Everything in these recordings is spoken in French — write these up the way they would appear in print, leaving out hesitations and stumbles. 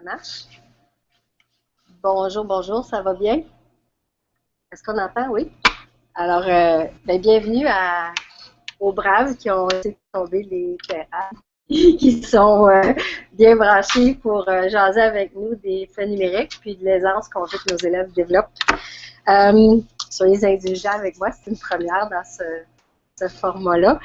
Ça marche? Bonjour, bonjour, ça va bien? Est-ce qu'on entend? Oui. Alors, bienvenue aux braves qui ont laissé tomber les terrains, qui sont bien branchés pour jaser avec nous des faits numériques puis de l'aisance qu'on veut que nos élèves développent. Soyez indulgents avec moi, c'est une première dans ce format-là.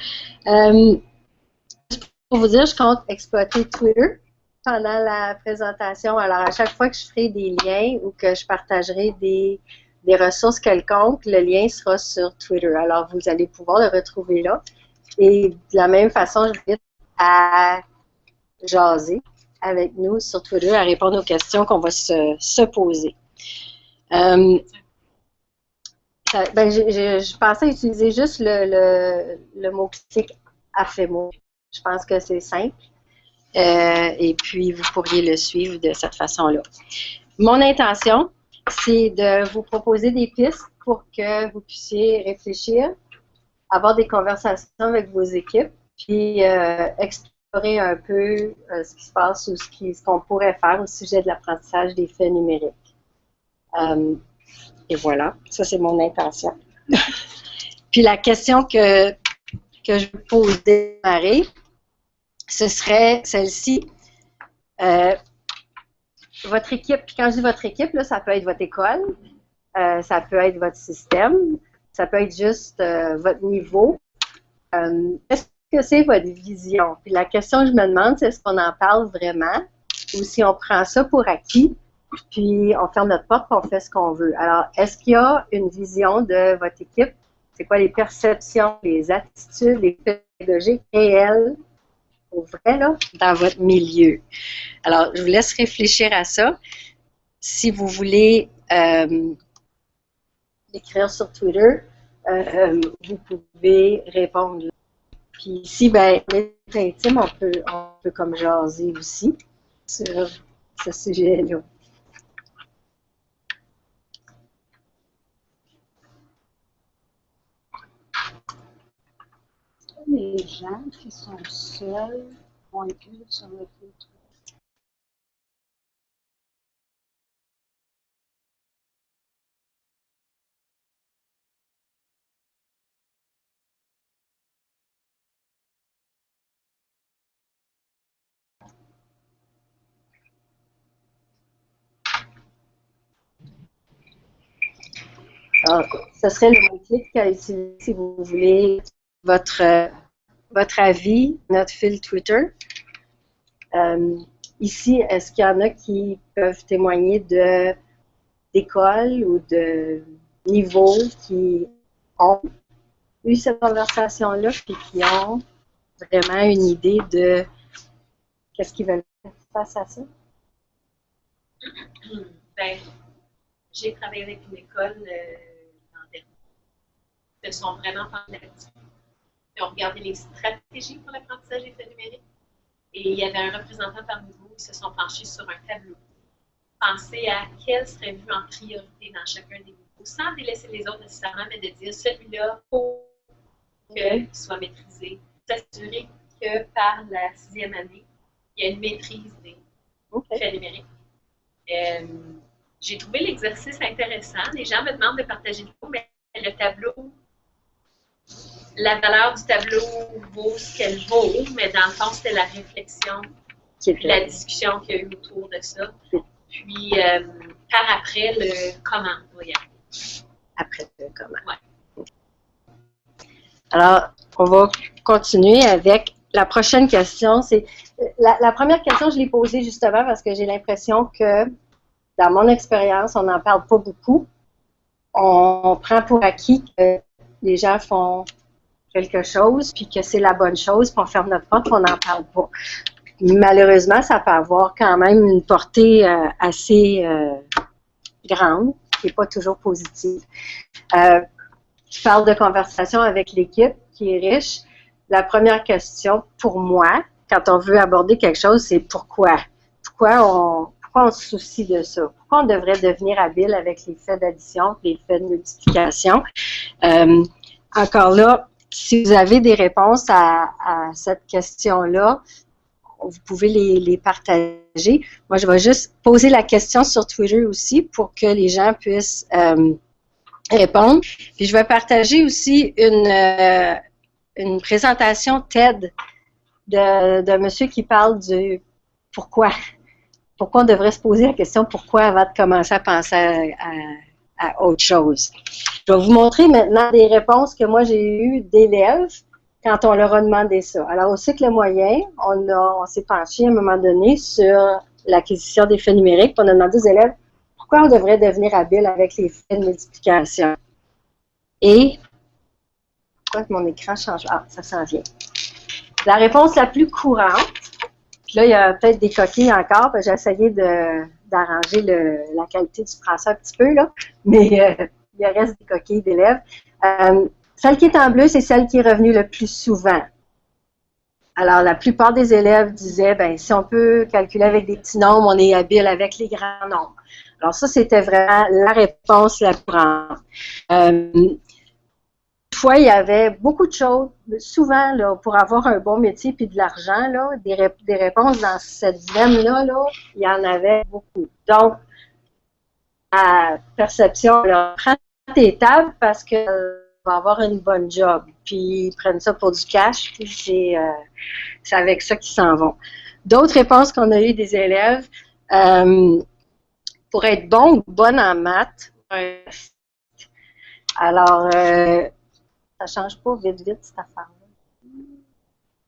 Pour vous dire, je compte exploiter Twitter pendant la présentation. Alors, à chaque fois que je ferai des liens ou que je partagerai des ressources quelconques, le lien sera sur Twitter. Alors, vous allez pouvoir le retrouver là. Et de la même façon, je vous invite à jaser avec nous sur Twitter, à répondre aux questions qu'on va se poser. Je pensais utiliser juste le mot-clic AFEMO. Je pense que c'est simple. Et puis, vous pourriez le suivre de cette façon-là. Mon intention, c'est de vous proposer des pistes pour que vous puissiez réfléchir, avoir des conversations avec vos équipes, puis explorer un peu ce qui se passe ou ce qu'on pourrait faire au sujet de l'apprentissage des faits numériques. Et voilà, ça c'est mon intention. Puis la question que je vous pose dès démarrer, ce serait celle-ci. Votre équipe, puis quand je dis votre équipe, là, ça peut être votre école, ça peut être votre système, ça peut être juste votre niveau. Est-ce que c'est votre vision? Puis la question que je me demande, c'est est-ce qu'on en parle vraiment ou si on prend ça pour acquis, puis on ferme notre porte et on fait ce qu'on veut. Alors, est-ce qu'il y a une vision de votre équipe? C'est quoi les perceptions, les attitudes, les pédagogies réelles, au vrai, là, dans votre milieu? Alors, je vous laisse réfléchir à ça. Si vous voulez écrire sur Twitter, vous pouvez répondre. Puis ici, ben, les intimes, on peut comme jaser aussi sur ce sujet-là. Les gens qui sont seuls vont écrire sur le filtre. Alors, ce serait le mot-clic à utiliser si vous voulez votre avis, notre fil Twitter. Ici, est-ce qu'il y en a qui peuvent témoigner d'écoles ou de niveaux qui ont eu cette conversation-là et qui ont vraiment une idée de qu'est-ce qu'ils veulent faire face à ça? Ben, j'ai travaillé avec une école l'an dernier. Ils se sont vraiment penchés là-dessus. Ils ont regardé les stratégies pour l'apprentissage des faits numériques. Et il y avait un représentant parmi vous, ils se sont penchés sur un tableau. Pensez à quel serait vu en priorité dans chacun des niveaux, sans délaisser les autres nécessairement, mais de dire celui-là, faut qu'il soit maîtrisé. S'assurer que par la 6e année, il y a une maîtrise des faits numériques. J'ai trouvé l'exercice intéressant. Les gens me demandent de partager le cours, mais le tableau, la valeur du tableau vaut ce qu'elle vaut, mais dans le fond, c'était la réflexion, la discussion qu'il y a eu autour de ça. Puis, par après, le comment va y aller. Après le comment. Ouais. Alors, on va continuer avec la prochaine question. C'est la première question, je l'ai posée justement parce que j'ai l'impression que, dans mon expérience, on n'en parle pas beaucoup. On prend pour acquis que les gens font quelque chose, puis que c'est la bonne chose, puis on ferme notre porte, on n'en parle pas. Malheureusement, ça peut avoir quand même une portée assez grande, qui n'est pas toujours positive. Je parle de conversation avec l'équipe qui est riche. La première question, pour moi, quand on veut aborder quelque chose, c'est pourquoi? Pourquoi on se soucie de ça? Pourquoi on devrait devenir habile avec les faits d'addition et les faits de multiplication? Encore là, si vous avez des réponses à cette question-là, vous pouvez les partager. Moi, je vais juste poser la question sur Twitter aussi pour que les gens puissent répondre. Puis je vais partager aussi une présentation TED de monsieur qui parle du pourquoi. Pourquoi on devrait se poser la question pourquoi avant de commencer à penser à autre chose. Je vais vous montrer maintenant des réponses que moi j'ai eues d'élèves quand on leur a demandé ça. Alors, au cycle moyen, on s'est penché à un moment donné sur l'acquisition des faits numériques. On a demandé aux élèves pourquoi on devrait devenir habile avec les faits de multiplication. Et, pourquoi mon écran change? Ah, ça s'en vient. La réponse la plus courante, puis là, il y a peut-être des coquilles encore, j'ai essayé d'arranger la qualité du français un petit peu, là, mais il reste des coquilles d'élèves. Celle qui est en bleu, c'est celle qui est revenue le plus souvent. Alors, la plupart des élèves disaient, ben, si on peut calculer avec des petits nombres, on est habile avec les grands nombres. Alors, ça, c'était vraiment la réponse la courante. Toutefois, il y avait beaucoup de choses, souvent, là, pour avoir un bon métier puis de l'argent, là, des réponses dans cette veine-là, là, il y en avait beaucoup. Donc, la perception, là, prends tes tables parce que va avoir une bonne job, puis ils prennent ça pour du cash, puis c'est avec ça qu'ils s'en vont. D'autres réponses qu'on a eues des élèves, pour être bon ou bonne en maths, alors, ça change pas vite, cette affaire-là.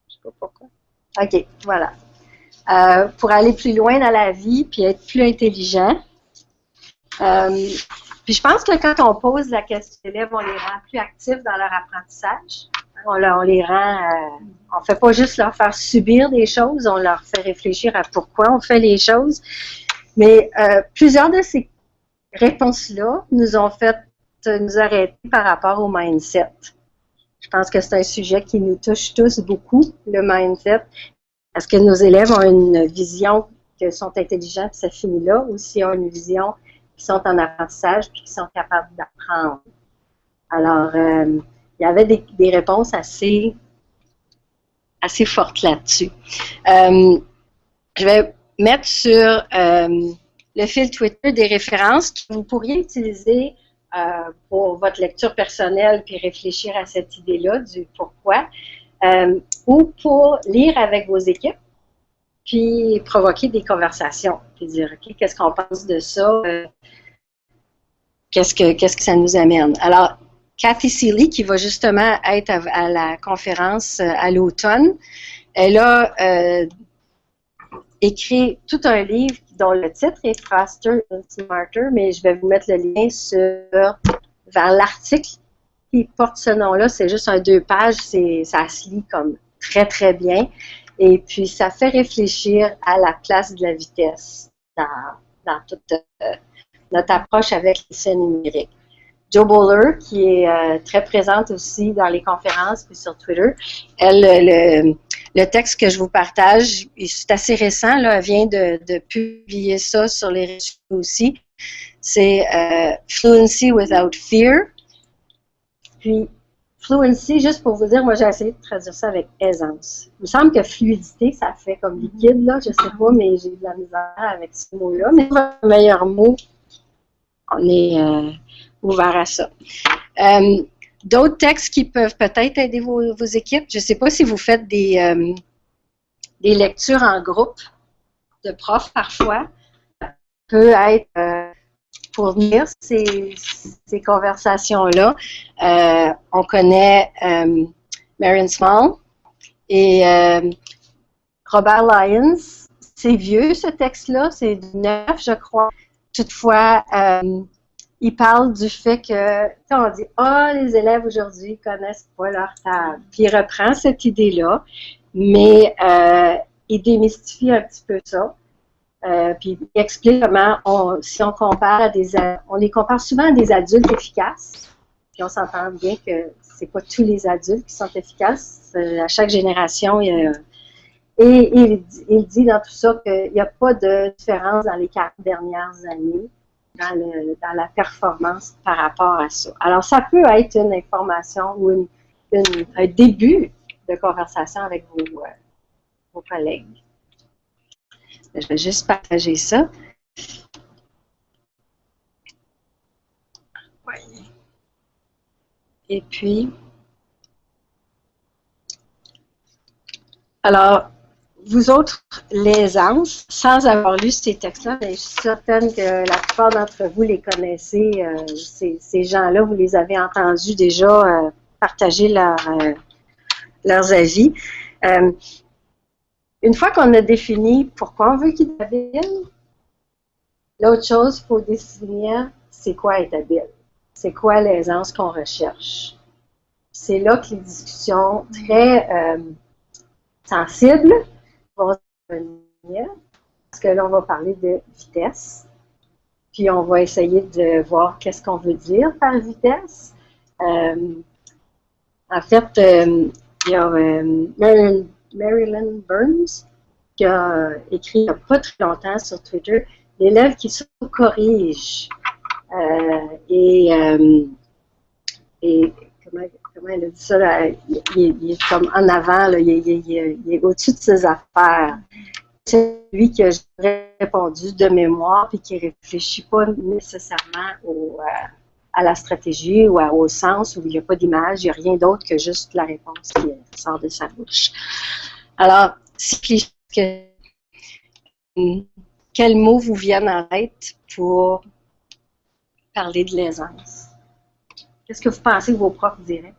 Je sais pas pourquoi. OK, voilà. Pour aller plus loin dans la vie, puis être plus intelligent, puis je pense que quand on pose la question aux élèves, on les rend plus actifs dans leur apprentissage. On les rend, on ne fait pas juste leur faire subir des choses, on leur fait réfléchir à pourquoi on fait les choses. Mais plusieurs de ces réponses-là nous ont fait nous arrêter par rapport au mindset. Je pense que c'est un sujet qui nous touche tous beaucoup, le mindset. Est-ce que nos élèves ont une vision qu'ils sont intelligents, puis ça finit là, ou s'ils ont une vision qui sont en apprentissage puis qui sont capables d'apprendre. Alors, il y avait des réponses assez fortes là-dessus. Je vais mettre sur le fil Twitter des références que vous pourriez utiliser pour votre lecture personnelle puis réfléchir à cette idée-là du pourquoi, ou pour lire avec vos équipes puis provoquer des conversations, puis dire, OK, qu'est-ce qu'on pense de ça? Qu'est-ce que ça nous amène? Alors, Kathy Seeley, qui va justement être à la conférence à l'automne, elle a écrit tout un livre dont le titre est Faster and Smarter, mais je vais vous mettre le lien vers l'article qui porte ce nom-là. C'est juste 2 pages, ça se lit comme très, très bien. Et puis, ça fait réfléchir à la place de la vitesse dans toute notre approche avec les faits numériques. Jo Boaler, qui est très présente aussi dans les conférences puis sur Twitter, elle, le texte que je vous partage, c'est assez récent, là, elle vient de publier ça sur les réseaux aussi. C'est Fluency Without Fear. Puis, Fluency, juste pour vous dire, moi j'ai essayé de traduire ça avec aisance. Il me semble que fluidité, ça fait comme liquide, là, je sais pas, mais j'ai de la misère avec ce mot-là. Mais le meilleur mot, on est ouvert à ça. D'autres textes qui peuvent peut-être aider vos équipes, je ne sais pas si vous faites des lectures en groupe de profs parfois, peut être pour venir ces conversations-là. On connaît Marion Small et Robert Lyons. C'est vieux, ce texte-là, c'est du 9, je crois. Toutefois, il parle du fait que, on dit, les élèves aujourd'hui connaissent pas leur table. Puis il reprend cette idée-là, mais il démystifie un petit peu ça. Puis il explique comment, si on compare on les compare souvent à des adultes efficaces. Puis on s'entend bien que c'est pas tous les adultes qui sont efficaces. À chaque génération, et il dit dans tout ça qu'il n'y a pas de différence dans les 40 dernières années dans la performance par rapport à ça. Alors, ça peut être une information ou un début de conversation avec vos collègues. Je vais juste partager ça. Ouais. Et puis, alors, vous autres, l'aisance, sans avoir lu ces textes-là, je suis certaine que la plupart d'entre vous les connaissez. Ces gens-là, vous les avez entendus déjà partager leurs avis. Une fois qu'on a défini pourquoi on veut qu'il est habile, l'autre chose, il faut définir c'est quoi être habile. C'est quoi l'aisance qu'on recherche. C'est là que les discussions très sensibles vont se venir, parce que là, on va parler de vitesse, puis on va essayer de voir qu'est-ce qu'on veut dire par vitesse. En fait, il y a Marilyn Burns qui a écrit il n'y a pas très longtemps sur Twitter, l'élève qui se corrige et comment elle a dit ça, là, il est comme en avant, là, il est au-dessus de ses affaires. C'est lui qui a répondu de mémoire et qui ne réfléchit pas nécessairement à la stratégie ou au sens où il n'y a pas d'image, il n'y a rien d'autre que juste la réponse qui sort de sa bouche. Alors, quels mots vous viennent en tête pour parler de l'aisance? Qu'est-ce que vous pensez que vos profs diraient?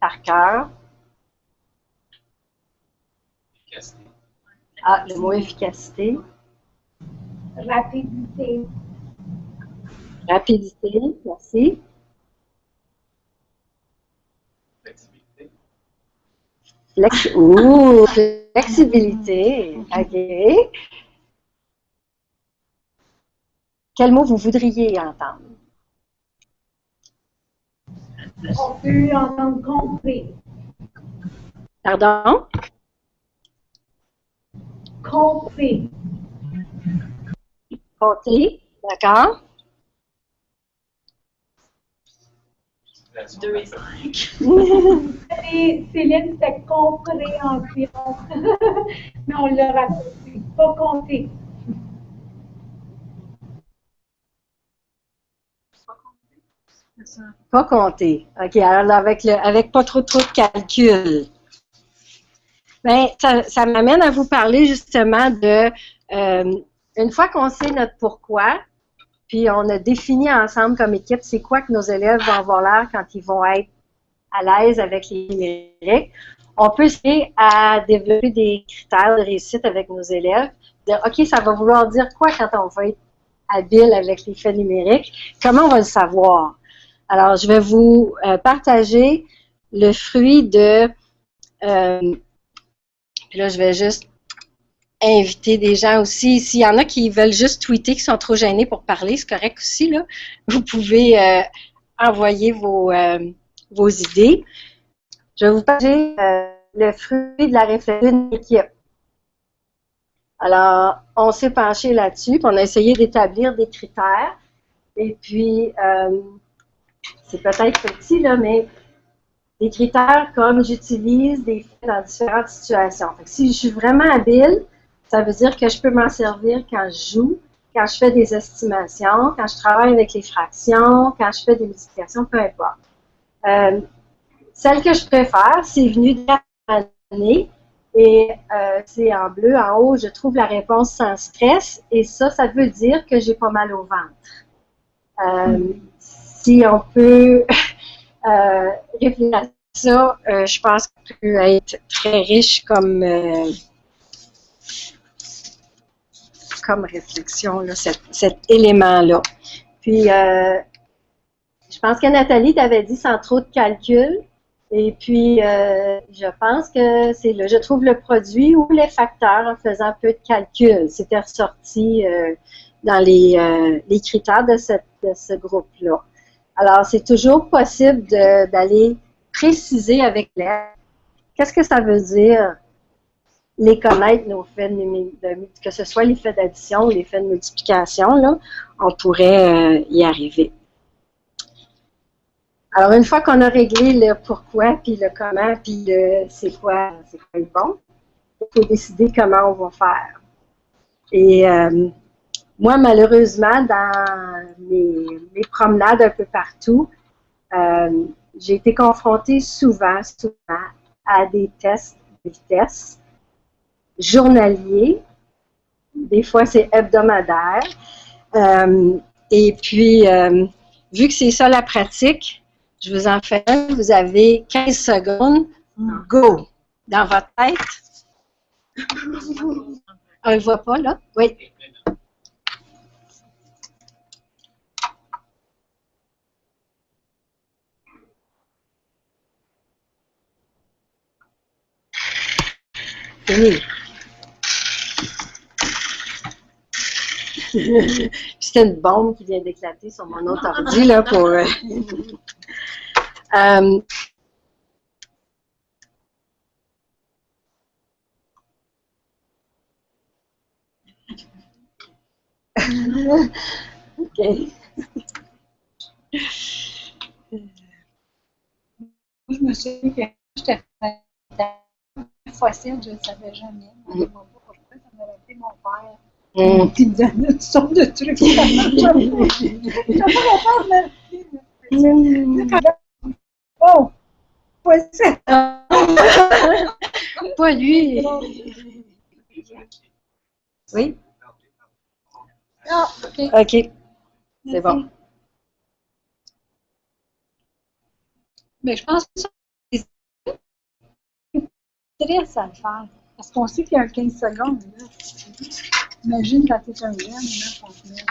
Par cœur. Efficacité. Ah, le mot efficacité. Rapidité. Rapidité, merci. Flexibilité. Flexibilité. OK. Quel mot vous voudriez entendre? On peut entendre compris. Pardon? Compris. Compter, d'accord? 2 et 5. Céline, c'était compréhension. Mais on l'a raccourci. Pas compter. Pas compter. OK, alors avec pas trop de calcul. Bien, ça m'amène à vous parler justement de, une fois qu'on sait notre pourquoi, puis on a défini ensemble comme équipe c'est quoi que nos élèves vont avoir l'air quand ils vont être à l'aise avec les numériques, on peut essayer à développer des critères de réussite avec nos élèves, de OK, ça va vouloir dire quoi quand on va être habile avec les faits numériques, comment on va le savoir? Alors, je vais vous partager le fruit de... puis là, je vais juste inviter des gens aussi. S'il y en a qui veulent juste tweeter, qui sont trop gênés pour parler, c'est correct aussi, là. Vous pouvez envoyer vos idées. Je vais vous partager le fruit de la réflexion d'une équipe. Alors, on s'est penché là-dessus, puis on a essayé d'établir des critères. Et puis... c'est peut-être petit, là, mais des critères comme j'utilise des faits dans différentes situations. Fait que si je suis vraiment habile, ça veut dire que je peux m'en servir quand je joue, quand je fais des estimations, quand je travaille avec les fractions, quand je fais des multiplications, peu importe. Celle que je préfère, c'est venu de l'année et c'est en bleu en haut, je trouve la réponse sans stress et ça veut dire que j'ai pas mal au ventre. Si on peut réfléchir à ça, je pense que ça peut être très riche comme réflexion, là, cet élément-là. Puis, je pense que Nathalie t'avait dit sans trop de calcul. Et puis, je pense que c'est là, je trouve le produit ou les facteurs en faisant peu de calcul. C'était ressorti dans les critères de ce groupe-là. Alors, c'est toujours possible d'aller préciser avec l'aide. Qu'est-ce que ça veut dire, les connaître, nos faits que ce soit les faits d'addition ou les faits de multiplication, là, on pourrait y arriver. Alors, une fois qu'on a réglé le pourquoi, puis le comment, puis le c'est quoi le bon, il faut décider comment on va faire. Et moi, malheureusement, dans mes promenades un peu partout, j'ai été confrontée souvent à des tests de vitesse journaliers. Des fois, c'est hebdomadaire. Et puis, vu que c'est ça la pratique, je vous en fais un. Vous avez 15 secondes. Go! Dans votre tête. On ne le voit pas, là? Oui. Fini. C'était une bombe qui vient d'éclater sur mon autre ordi, là, pour... OK. Je me souviens que j'étais fossile, je ne le savais jamais. Je ne sais pas pourquoi ça m'avait appelé mon père. Qui me donnait toutes sortes de trucs. Je ne sais pas. Oh! Fossile! Pas lui! Oui? Ah, OK. OK. C'est bon. Mais je pense que c'est stress à le faire. Parce qu'on sait qu'il y a 15 secondes. Là. Imagine quand tu es un jeune, là, qu'on te met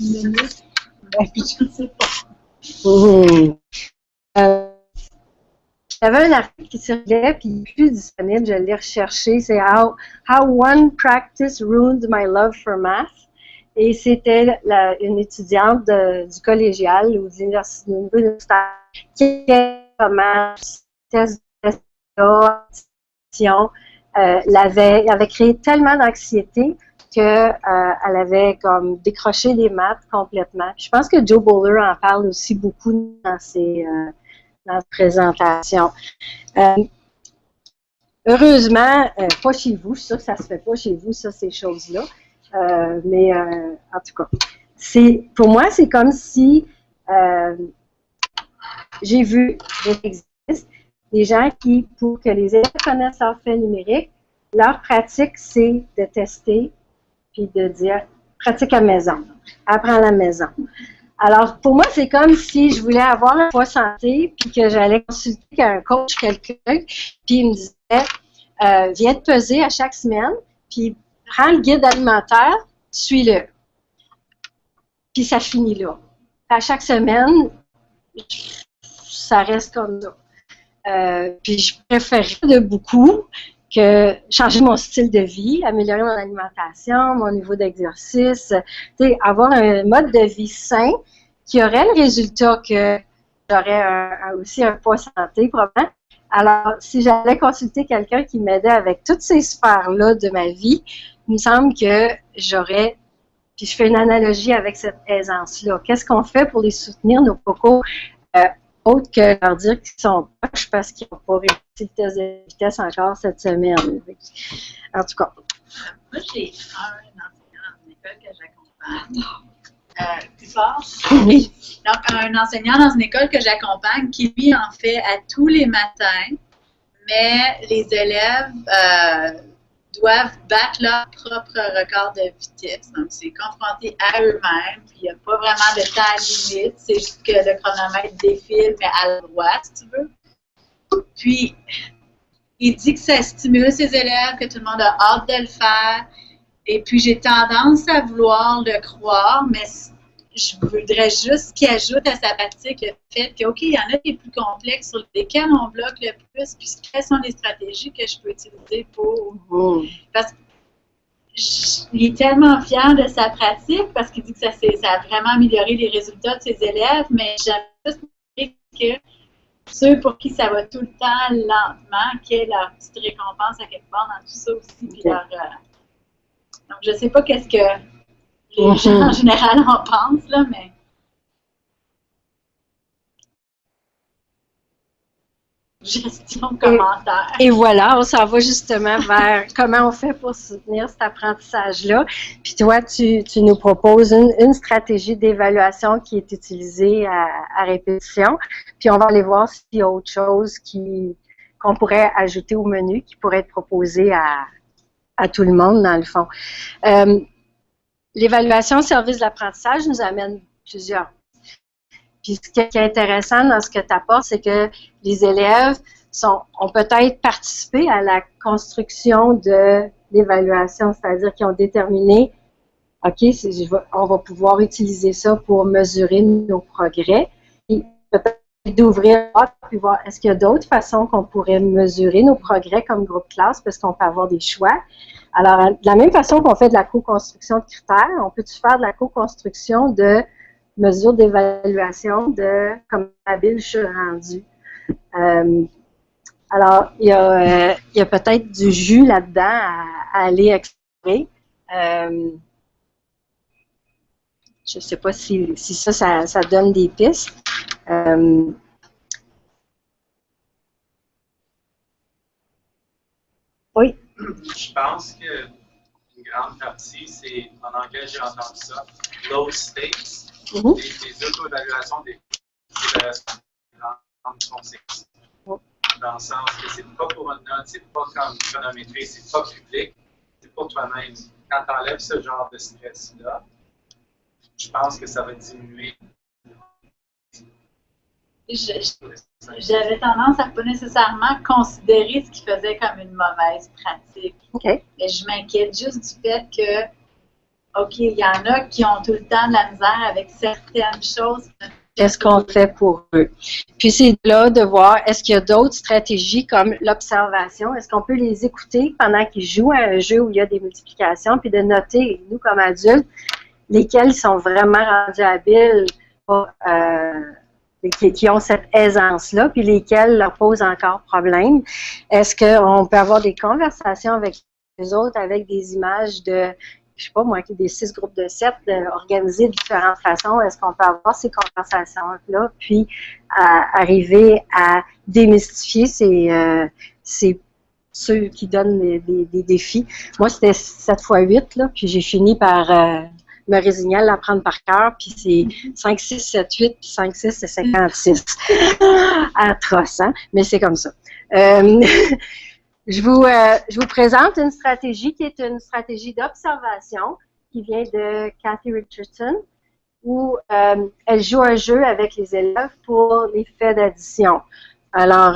une minute. Ben, puis je ne sais pas. J'avais un article qui circulait, puis il n'est plus disponible, je l'ai recherché. C'est How One Practice Ruined My Love for Math. Et c'était une étudiante du collégial ou de l'université universitaire qui comment test avait créé tellement d'anxiété qu'elle avait comme décroché les maths complètement. Je pense que Joe Bowler en parle aussi beaucoup dans ses présentations. Heureusement, pas chez vous, ça se fait pas chez vous, ça, ces choses-là. Mais en tout cas, pour moi, c'est comme si j'ai vu qu'il existe des gens qui, pour que les élèves connaissent leur fait numérique, leur pratique, c'est de tester puis de dire pratique à la maison, apprends à la maison. Alors, pour moi, c'est comme si je voulais avoir un poids santé puis que j'allais consulter un coach, quelqu'un, puis il me disait viens te peser à chaque semaine, puis prends le guide alimentaire, suis-le. Puis ça finit là. À chaque semaine, ça reste comme ça. Puis je préférerais de beaucoup que changer mon style de vie, améliorer mon alimentation, mon niveau d'exercice, avoir un mode de vie sain qui aurait le résultat que j'aurais aussi un poids santé, probablement. Alors, si j'allais consulter quelqu'un qui m'aidait avec toutes ces sphères-là de ma vie, il me semble que j'aurais, puis je fais une analogie avec cette aisance-là. Qu'est-ce qu'on fait pour les soutenir, nos cocos, autre que leur dire qu'ils sont poches parce qu'ils n'ont pas réussi le test de vitesse encore cette semaine. En tout cas. Moi, j'ai un enseignant dans une école que j'accompagne. Plus fort? Oui. Donc, un enseignant dans une école que j'accompagne qui, lui, en fait à tous les matins, mais les élèves doivent battre leur propre record de vitesse. Donc, c'est confronté à eux-mêmes, puis il n'y a pas vraiment de temps limite, c'est juste que le chronomètre défile, mais à la droite, si tu veux. Puis, il dit que ça stimule ses élèves, que tout le monde a hâte de le faire, et puis j'ai tendance à vouloir le croire, mais je voudrais juste qu'il ajoute à sa pratique le fait que, OK, il y en a qui est plus complexe sur lesquels on bloque le plus, puis quelles sont les stratégies que je peux utiliser pour... Parce qu'il est tellement fier de sa pratique, parce qu'il dit que ça a vraiment amélioré les résultats de ses élèves, mais j'aime juste que ceux pour qui ça va tout le temps lentement, qu'il y ait leur petite récompense à quelque part dans tout ça aussi, puis leur... Donc, je ne sais pas qu'est-ce que les gens en général en pensent, là, mais... suggestions, commentaires. Et voilà, on s'en va justement vers comment on fait pour soutenir cet apprentissage-là. Puis toi, tu nous proposes une stratégie d'évaluation qui est utilisée à répétition. Puis on va aller voir s'il y a autre chose qu'on pourrait ajouter au menu, qui pourrait être proposé à tout le monde, dans le fond. L'évaluation au service de l'apprentissage nous amène plusieurs. Puis ce qui est intéressant dans ce que tu apportes, c'est que les élèves ont peut-être participé à la construction de l'évaluation, c'est-à-dire qu'ils ont déterminé, OK, on va pouvoir utiliser ça pour mesurer nos progrès. Et peut-être d'ouvrir puis voir est-ce qu'il y a d'autres façons qu'on pourrait mesurer nos progrès comme groupe classe, parce qu'on peut avoir des choix. Alors, de la même façon qu'on fait de la co-construction de critères, on peut-tu faire de la co-construction de mesures d'évaluation de comment habile je suis rendu. Alors, il y a peut-être du jus là-dedans à aller explorer. Je ne sais pas si ça donne des pistes. Oui. Je pense qu'une grande partie, c'est, en anglais, j'ai entendu ça, low stakes, des auto-évaluations, des évaluations de grandes conséquences. Dans le sens que c'est pas pour une note, c'est pas comme chronométré, c'est pas public, c'est pour toi-même. Quand tu enlèves ce genre de stress-là, je pense que ça va diminuer. J'avais tendance à pas nécessairement considérer ce qu'ils faisaient comme une mauvaise pratique. Okay. Mais je m'inquiète juste du fait que, OK, il y en a qui ont tout le temps de la misère avec certaines choses. Qu'est-ce qu'on fait pour eux? Puis c'est là de voir, est-ce qu'il y a d'autres stratégies comme l'observation? Est-ce qu'on peut les écouter pendant qu'ils jouent à un jeu où il y a des multiplications, puis de noter, nous comme adultes, lesquels sont vraiment rendus habiles pour, qui ont cette aisance-là, puis lesquels leur posent encore problème. Est-ce qu'on peut avoir des conversations avec les autres avec des images de, je sais pas moi, des 6 groupes de 7 organisés de différentes façons? Est-ce qu'on peut avoir ces conversations-là, puis arriver à démystifier ceux qui donnent des défis? Moi, c'était 7 x 8, là, puis j'ai fini par me résigner à l'apprendre par cœur, puis c'est 5, 6, 7, 8, puis 5, 6, c'est 56. Atroce, hein? Mais c'est comme ça. Je vous présente une stratégie qui est une stratégie d'observation qui vient de Kathy Richardson, où elle joue un jeu avec les élèves pour les faits d'addition. Alors,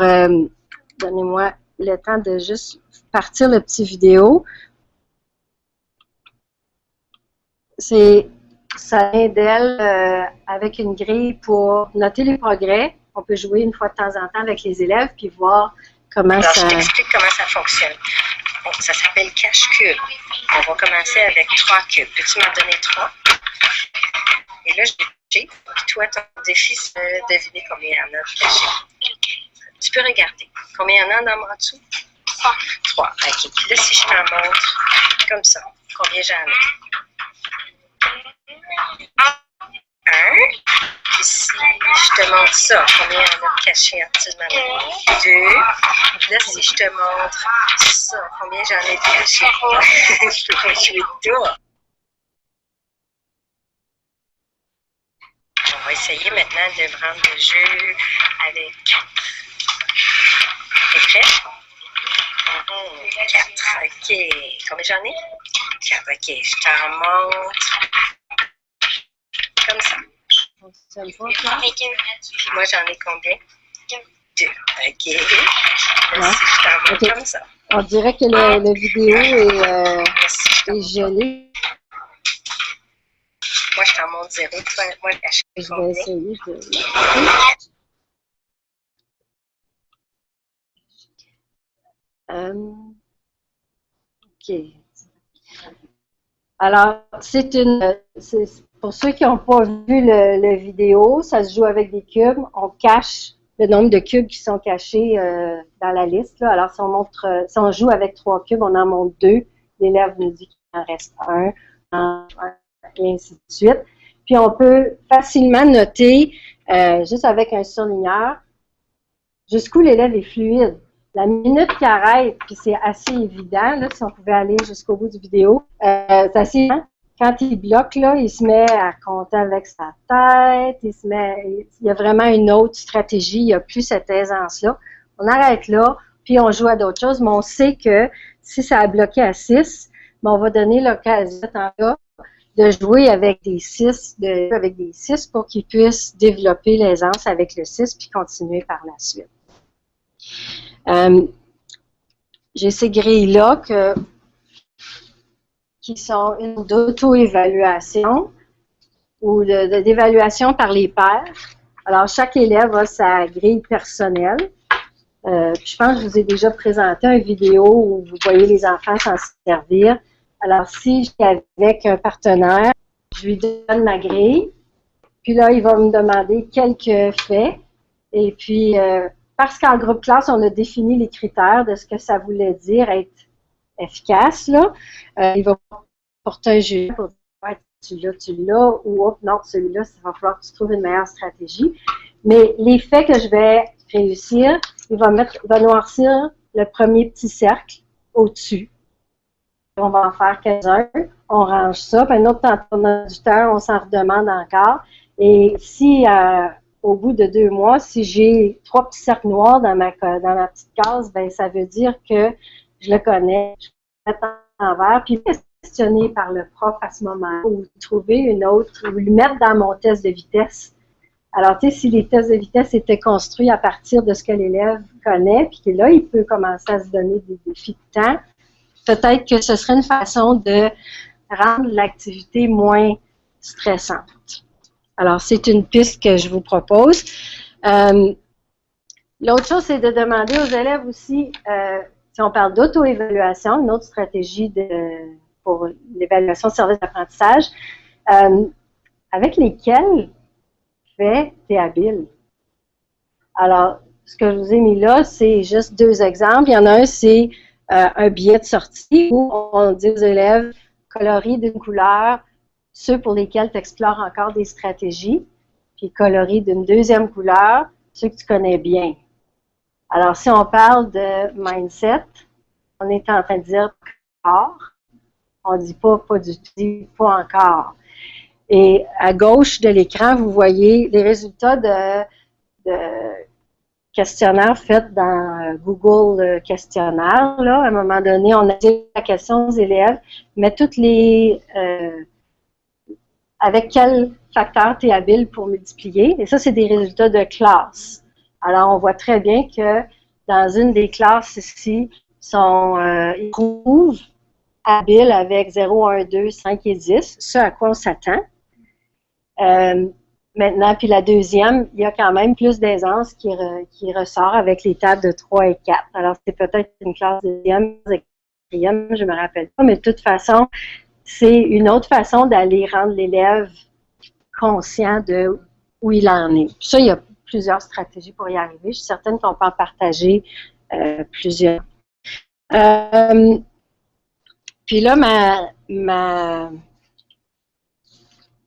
donnez-moi le temps de juste partir le petit vidéo. Ça vient d'elle avec une grille pour noter les progrès. On peut jouer une fois de temps en temps avec les élèves puis voir comment Alors, ça... je t'explique comment ça fonctionne. Bon, ça s'appelle cache-cube. On va commencer avec 3 cubes. Peux-tu m'en donner 3? Et là, j'ai. Toi, ton défi, c'est de deviner combien il y en a de cachés. Tu peux regarder. Combien il y en a en dessous? 3. OK. Puis là, si je t'en montre comme ça, combien j'en ai? 1. Puis si je te montre ça, combien il y en a de cachés en dessous de ma main? 2. Puis là, si je te montre ça, combien j'en ai de cachés? Je peux pas jouer de toi. On va essayer maintenant de rendre le jeu avec 4. T'es prêt? 4. OK. Combien j'en ai? 4. OK. Je t'en montre. Comme ça. Puis moi, j'en ai combien? 2. OK. Là, si je t'en montre comme ça. On dirait que le vidéo est gelé. Moi, je t'en montre 0. Moi, je cache Je vais combien? essayer de... OK. Alors, pour ceux qui n'ont pas vu le vidéo, ça se joue avec des cubes. On cache le nombre de cubes qui sont cachés dans la liste. Là. Alors, si on joue avec 3 cubes, on en montre 2. L'élève nous dit qu'il en reste 1, et ainsi de suite. Puis, on peut facilement noter, juste avec un surligneur, jusqu'où l'élève est fluide. La minute qu'il arrête, puis c'est assez évident, là, si on pouvait aller jusqu'au bout du vidéo, c'est assez évident. Quand il bloque, là, il se met à compter avec sa tête, il y a vraiment une autre stratégie, il n'y a plus cette aisance-là. On arrête là, puis on joue à d'autres choses, mais on sait que si ça a bloqué à 6, ben on va donner l'occasion là de jouer avec des 6, pour qu'ils puissent développer l'aisance avec le 6, puis continuer par la suite. J'ai ces grilles-là qui sont une d'auto-évaluation ou d'évaluation par les pairs. Alors, chaque élève a sa grille personnelle. Je pense que je vous ai déjà présenté une vidéo où vous voyez les enfants s'en servir. Alors, si je suis avec un partenaire, je lui donne ma grille, puis là, il va me demander quelques faits. Et puis, parce qu'en groupe classe, on a défini les critères de ce que ça voulait dire être efficace, là. Il va porter un jugement pour dire ouais, tu l'as, ou oh, non, celui-là, il va falloir que tu trouves une meilleure stratégie. Mais les faits que je vais réussir, il va noircir le premier petit cercle au-dessus. On va en faire quelques-uns, on range ça, puis un autre temps du temps, on s'en redemande encore. Et si au bout de 2 mois, si j'ai 3 petits cercles noirs dans ma petite case, ben ça veut dire que je le connais, je le mets en vert, puis questionner par le prof à ce moment ou trouver une autre, ou lui mettre dans mon test de vitesse. Alors, tu sais, si les tests de vitesse étaient construits à partir de ce que l'élève connaît, puis que là, il peut commencer à se donner des défis de temps, peut-être que ce serait une façon de rendre l'activité moins stressante. Alors, c'est une piste que je vous propose. L'autre chose, c'est de demander aux élèves aussi, si on parle d'auto-évaluation, une autre stratégie pour l'évaluation de service d'apprentissage, avec lesquels tu es habile. Alors, ce que je vous ai mis là, c'est juste 2 exemples. Il y en a un, c'est un billet de sortie où on dit aux élèves, colorie d'une couleur ceux pour lesquels tu explores encore des stratégies, puis colorie d'une deuxième couleur ceux que tu connais bien. Alors, si on parle de mindset, on est en train de dire encore, on ne dit pas du tout, pas encore. Et à gauche de l'écran, vous voyez les résultats de questionnaires faits dans Google Questionnaire. Là, à un moment donné, on a dit la question aux élèves, mais toutes les... avec quel facteur tu es habile pour multiplier. Et ça, c'est des résultats de classe. Alors, on voit très bien que dans une des classes ici, ils trouvent habiles avec 0, 1, 2, 5 et 10, ce à quoi on s'attend. Maintenant, puis la deuxième, il y a quand même plus d'aisance qui ressort avec les tables de 3 et 4. Alors, c'est peut-être une classe de deuxième, quatrième, je ne me rappelle pas, mais de toute façon, c'est une autre façon d'aller rendre l'élève conscient de où il en est. Puis ça, il y a plusieurs stratégies pour y arriver. Je suis certaine qu'on peut en partager plusieurs. Puis là,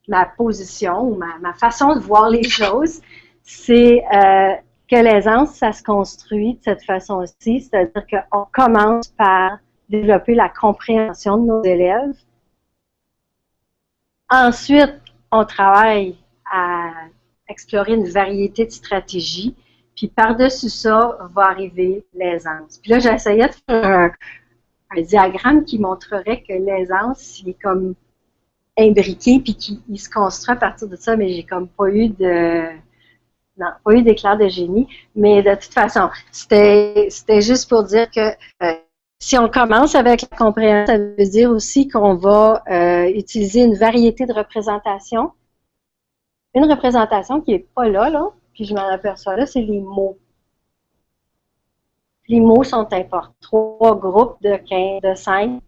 ma position ou ma façon de voir les choses, c'est que l'aisance, ça se construit de cette façon-ci, c'est-à-dire qu'on commence par développer la compréhension de nos élèves. Ensuite, on travaille à explorer une variété de stratégies, puis par-dessus ça, va arriver l'aisance. Puis là, j'essayais de faire un diagramme qui montrerait que l'aisance, il est comme imbriqué, puis qu'il se construit à partir de ça, mais j'ai comme pas eu d'éclair de génie. Mais de toute façon, c'était juste pour dire que si on commence avec la compréhension, ça veut dire aussi qu'on va utiliser une variété de représentations. Une représentation qui n'est pas là, puis je m'en aperçois là, c'est les mots. Les mots sont importants. 3 groupes de 5,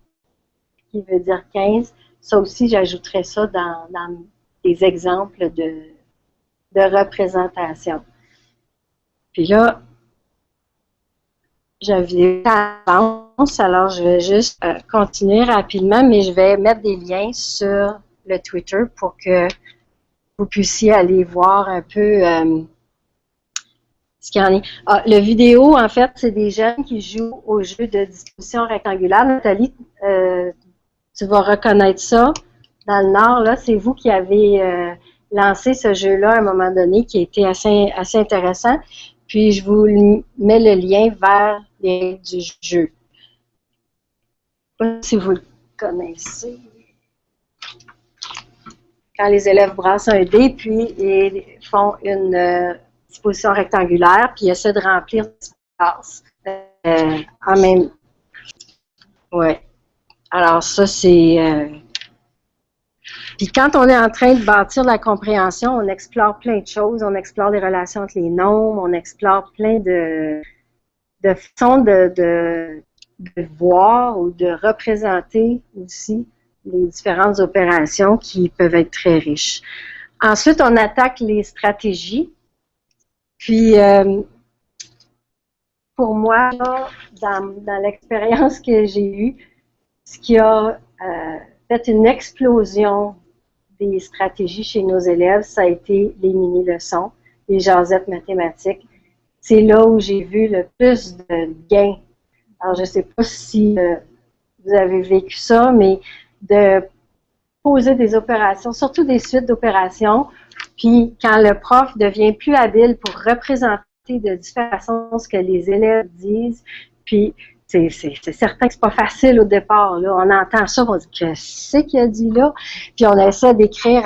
qui veut dire 15. Ça aussi, j'ajouterais ça dans des exemples de représentation. Puis là, j'avais avance, alors je vais juste continuer rapidement, mais je vais mettre des liens sur le Twitter pour que vous puissiez aller voir un peu ce qu'il y en est. Ah, le vidéo, en fait, c'est des jeunes qui jouent au jeu de disposition rectangulaire. Nathalie, tu vas reconnaître ça. Dans le Nord, là, c'est vous qui avez lancé ce jeu-là à un moment donné qui a été assez intéressant. Puis, je vous mets le lien vers les règles du jeu. Je ne sais pas si vous le connaissez. Quand les élèves brassent un dé, puis ils font une disposition rectangulaire, puis ils essaient de remplir l'espace. En même... Ouais. Alors, ça, c'est... Puis quand on est en train de bâtir la compréhension, on explore plein de choses. On explore les relations entre les nombres, on explore plein de façons de voir ou de représenter aussi les différentes opérations qui peuvent être très riches. Ensuite, on attaque les stratégies. Puis, pour moi, là, dans l'expérience que j'ai eue, ce qui a fait une explosion des stratégies chez nos élèves, ça a été les mini-leçons, les jasettes mathématiques. C'est là où j'ai vu le plus de gains. Alors, je ne sais pas si vous avez vécu ça, mais de poser des opérations, surtout des suites d'opérations, puis quand le prof devient plus habile pour représenter de différentes façons ce que les élèves disent, puis c'est certain que c'est pas facile au départ, là. On entend ça, on dit « Qu'est-ce qu'il a dit là? » Puis on essaie d'écrire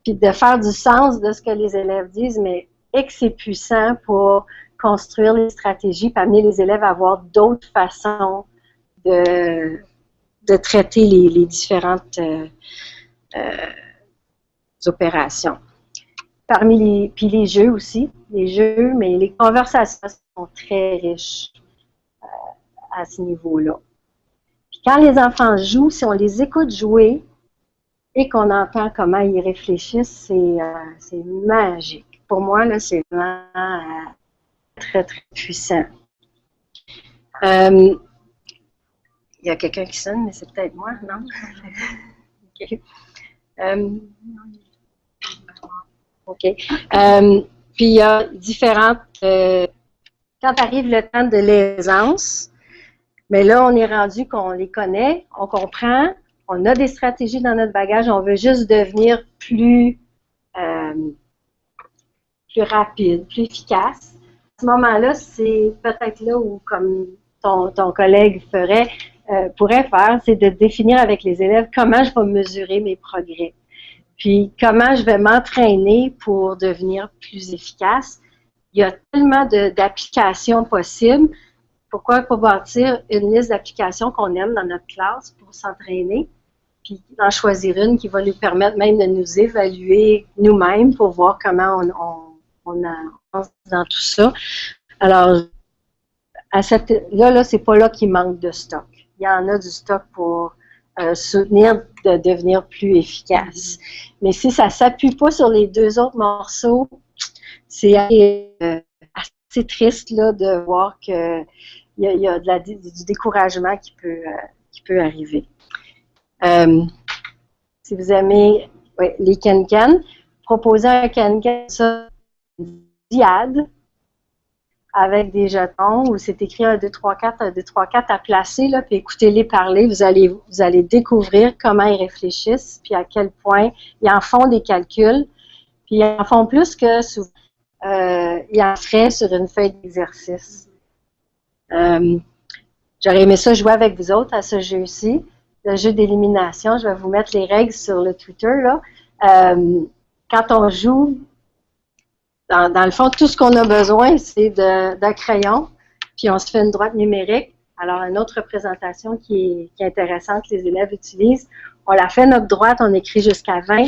puis de faire du sens de ce que les élèves disent, mais et que c'est puissant pour construire les stratégies, puis amener les élèves à avoir d'autres façons de traiter les différentes opérations. Puis les jeux aussi, mais les conversations sont très riches à ce niveau-là. Puis quand les enfants jouent, si on les écoute jouer et qu'on entend comment ils réfléchissent, c'est magique. Pour moi, là, c'est vraiment très, très puissant. Il y a quelqu'un qui sonne, mais c'est peut-être moi, non? OK. OK. Puis il y a différentes... quand arrive le temps de l'aisance, mais là, on est rendu qu'on les connaît, on comprend, on a des stratégies dans notre bagage, on veut juste devenir plus rapide, plus efficace. À ce moment-là, c'est peut-être là où, comme ton collègue pourrait faire, c'est de définir avec les élèves comment je vais mesurer mes progrès. Puis comment je vais m'entraîner pour devenir plus efficace. Il y a tellement d'applications possibles. Pourquoi pas bâtir une liste d'applications qu'on aime dans notre classe pour s'entraîner, puis en choisir une qui va nous permettre même de nous évaluer nous-mêmes pour voir comment on avance dans tout ça. Alors, là, c'est pas là qu'il manque de stock. Il y en a du stock pour soutenir de devenir plus efficace. Mais si ça ne s'appuie pas sur les deux autres morceaux, c'est assez triste là, de voir qu'il y a du découragement qui peut arriver. Si vous aimez les can-can, proposer un can-can, ça, diade, avec des jetons où c'est écrit 1, 2, 3, 4, 1, 2, 3, 4 à placer, là, puis écoutez-les parler, vous allez découvrir comment ils réfléchissent, puis à quel point ils en font des calculs, puis ils en font plus que souvent. Ils en feraient sur une feuille d'exercice. J'aurais aimé ça jouer avec vous autres à ce jeu-ci, le jeu d'élimination. Je vais vous mettre les règles sur le Twitter, là. Quand on joue, dans le fond, tout ce qu'on a besoin, c'est d'un crayon, puis on se fait une droite numérique. Alors, une autre représentation qui est intéressante que les élèves utilisent, on la fait notre droite, on écrit jusqu'à 20.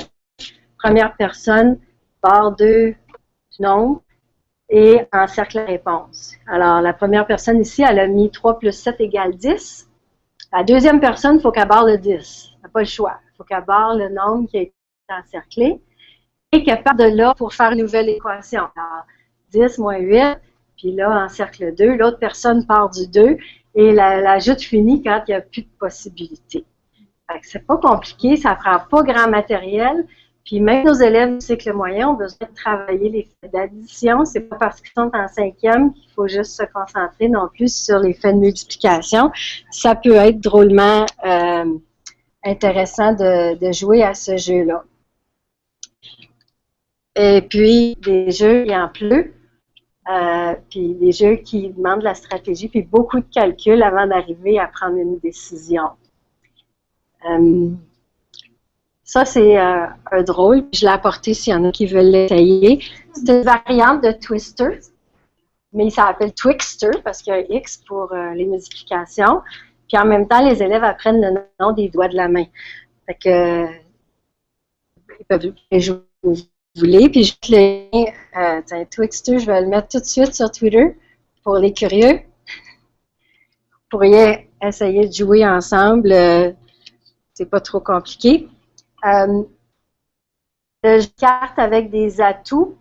Première personne, barre 2 du nombre, et encercle la réponse. Alors, la première personne ici, elle a mis 3 plus 7 égale 10. La deuxième personne, il faut qu'elle barre le 10. Elle n'a pas le choix. Il faut qu'elle barre le nombre qui a été encerclé. Et qu'elle part de là pour faire une nouvelle équation. Alors, 10 moins 8, puis là, encercle 2. L'autre personne part du 2 et la joute finit quand il n'y a plus de possibilités. C'est pas compliqué, ça ne prend pas grand matériel, Puis même nos élèves du cycle moyen ont besoin de travailler les faits d'addition. C'est pas parce qu'ils sont en 5e qu'il faut juste se concentrer non plus sur les faits de multiplication. Ça peut être drôlement intéressant de jouer à ce jeu-là. Et puis, des jeux, il en pleut. Puis des jeux qui demandent de la stratégie, puis beaucoup de calculs avant d'arriver à prendre une décision. Ça, c'est un drôle. Je l'ai apporté s'il y en a qui veulent l'essayer. C'est une variante de Twister, mais il s'appelle Twixter parce qu'il y a un X pour les multiplications. Puis en même temps, les élèves apprennent le nom des doigts de la main. Fait que ils peuvent jouer où vous voulez. Puis juste le lien, Twixter, je vais le mettre tout de suite sur Twitter pour les curieux. Vous pourriez essayer de jouer ensemble. C'est pas trop compliqué. Le jeu de cartes avec des atouts.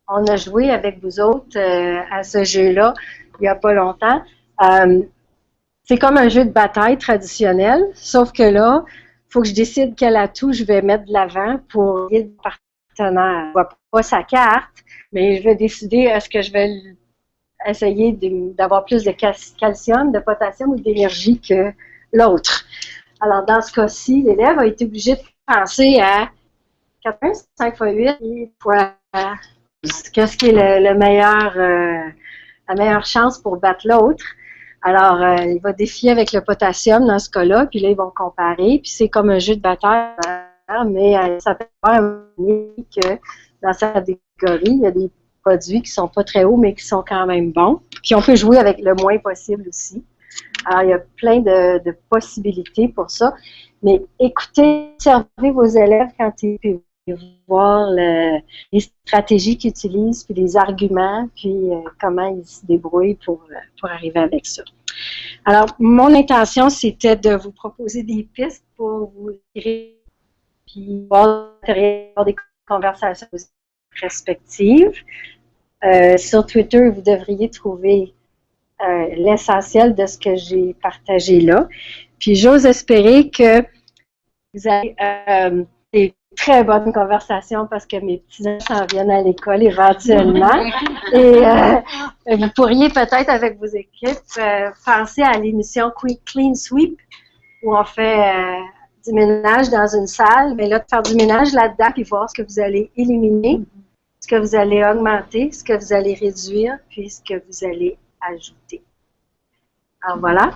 On a joué avec vous autres à ce jeu-là il n'y a pas longtemps. C'est comme un jeu de bataille traditionnel, sauf que là, il faut que je décide quel atout je vais mettre de l'avant pour aider le partenaire. Je ne vois pas sa carte, mais je vais décider est-ce que je vais essayer d'avoir plus de calcium, de potassium ou d'énergie que l'autre. Alors, dans ce cas-ci, l'élève a été obligé de penser à 4, 5 x 8 fois qu'est-ce qui est la meilleure chance pour battre l'autre. Alors, il va défier avec le potassium dans ce cas-là, puis là, ils vont comparer, puis c'est comme un jeu de bataille, mais ça peut faire que dans sa catégorie, il y a des produits qui sont pas très hauts, mais qui sont quand même bons. Puis on peut jouer avec le moins possible aussi. Alors, il y a plein de possibilités pour ça. Mais écoutez, observez vos élèves quand ils peuvent voir les stratégies qu'ils utilisent, puis les arguments, puis comment ils se débrouillent pour arriver avec ça. Alors, mon intention, c'était de vous proposer des pistes pour vous tirer, puis avoir des conversations respectives. Sur Twitter, vous devriez trouver l'essentiel de ce que j'ai partagé là. Puis j'ose espérer que vous avez des très bonnes conversations parce que mes petits-enfants s'en viennent à l'école éventuellement. Et vous pourriez peut-être avec vos équipes penser à l'émission Clean Sweep où on fait du ménage dans une salle, mais là, de faire du ménage là-dedans puis voir ce que vous allez éliminer, ce que vous allez augmenter, ce que vous allez réduire, puis ce que vous allez ajouter. Alors voilà.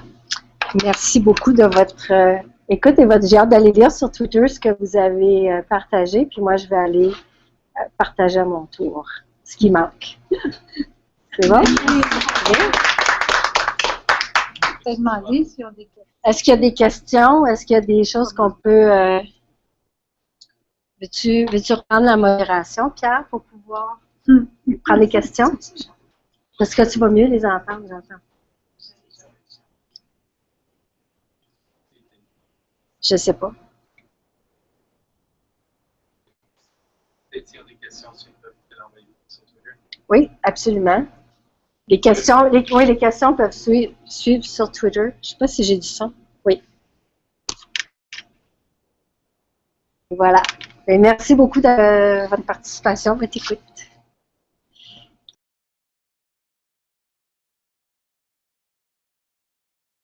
Merci beaucoup de votre écoute et j'ai hâte d'aller lire sur Twitter ce que vous avez partagé, puis moi je vais aller partager à mon tour ce qui manque. C'est bon? Est-ce qu'il y a des questions? Est-ce qu'il y a des choses qu'on peut... Veux-tu reprendre la modération, Pierre, pour pouvoir prendre les questions? Est-ce que tu vas mieux les entendre, j'entends? Je ne sais pas. Oui, absolument. Les questions peuvent suivre sur Twitter. Je ne sais pas si j'ai dit ça. Oui. Voilà. Et merci beaucoup de votre participation, votre écoute.